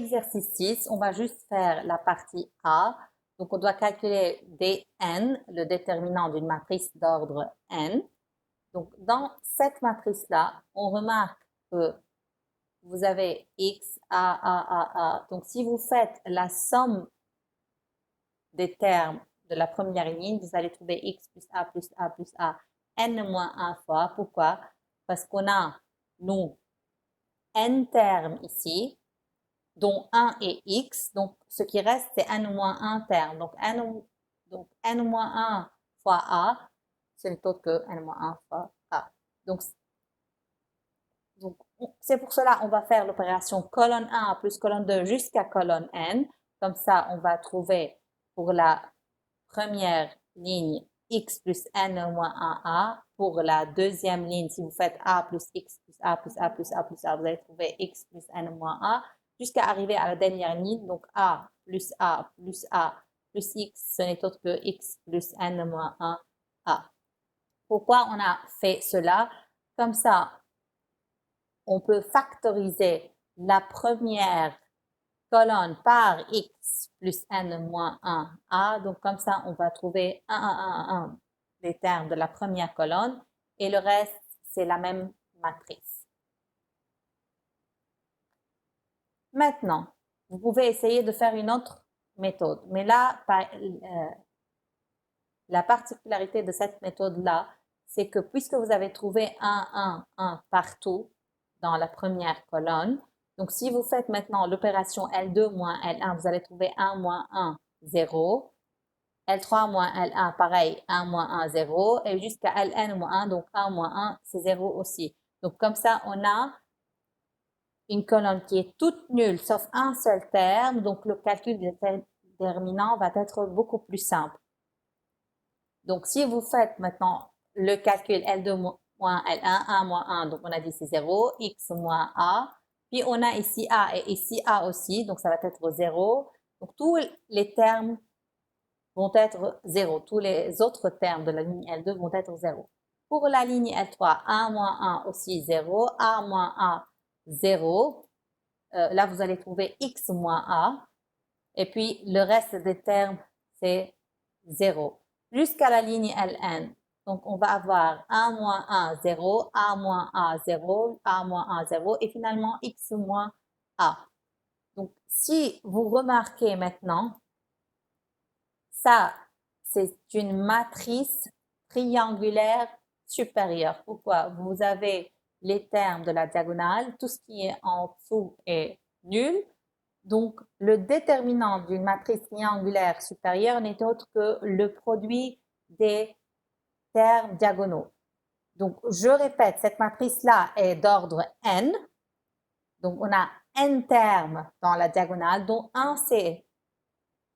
l'exercice 6, on va juste faire la partie A. Donc, on doit calculer dn, le déterminant d'une matrice d'ordre n. Donc, dans cette matrice-là, on remarque que vous avez x, a. Donc, si vous faites la somme des termes de la première ligne, vous allez trouver x plus a plus a plus a n-1 fois. Pourquoi? Parce qu'on a, nous, n termes ici, dont 1 est x. Donc, ce qui reste, c'est n-1 terme. Donc, n-1 fois a, ce n'est autre que n-1 fois a. Donc, c'est pour cela on va faire l'opération colonne 1 plus colonne 2 jusqu'à colonne n. Comme ça, on va trouver pour la première ligne x plus n moins 1a. Pour la deuxième ligne, si vous faites a plus x plus a plus a plus a plus a, vous allez trouver x plus n moins a jusqu'à arriver à la dernière ligne. Donc a plus a plus a plus x, ce n'est autre que x plus n moins 1a. Pourquoi on a fait cela? Comme ça, on peut factoriser la première colonne par x plus n moins 1a. Donc, comme ça, on va trouver 1, les termes de la première colonne et le reste, c'est la même matrice. Maintenant, vous pouvez essayer de faire une autre méthode. Mais là, la particularité de cette méthode-là, c'est que puisque vous avez trouvé 1 partout dans la première colonne, donc si vous faites maintenant l'opération L2 moins L1, vous allez trouver 1 moins 1, 0. L3 moins L1, pareil, 1 moins 1, 0. Et jusqu'à Ln moins 1, donc 1 moins 1, c'est 0 aussi. Donc comme ça, on a une colonne qui est toute nulle, sauf un seul terme. Donc le calcul des déterminants va être beaucoup plus simple. Donc, si vous faites maintenant le calcul L2 moins L1, 1 moins 1, donc on a dit c'est 0, x moins a, puis on a ici a et ici a aussi, donc ça va être 0. Donc, tous les termes vont être 0. Tous les autres termes de la ligne L2 vont être 0. Pour la ligne L3, 1 moins 1 aussi 0, a moins a 0. Là, vous allez trouver x moins a. Et puis, le reste des termes, c'est 0. Jusqu'à la ligne Ln. Donc, on va avoir 1 moins 1, 0, a moins a, 0, a moins a, 0, et finalement x moins a. Donc, si vous remarquez maintenant, ça, c'est une matrice triangulaire supérieure. Pourquoi? Vous avez les termes de la diagonale, tout ce qui est en dessous est nul. Donc, le déterminant d'une matrice triangulaire supérieure n'est autre que le produit des termes diagonaux. Donc, je répète, cette matrice-là est d'ordre n. Donc, on a n termes dans la diagonale, dont un c'est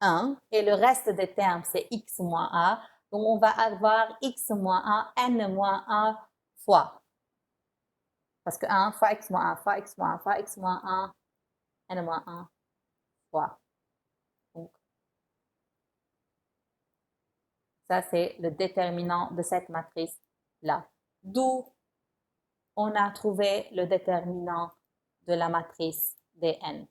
1 et le reste des termes c'est x moins a. Donc, on va avoir x moins a, n moins 1 fois. Parce que 1 fois x moins 1 fois x moins 1 fois x moins 1, n moins 1 fois. Donc, ça, c'est le déterminant de cette matrice-là. D'où on a trouvé le déterminant de la matrice Dn.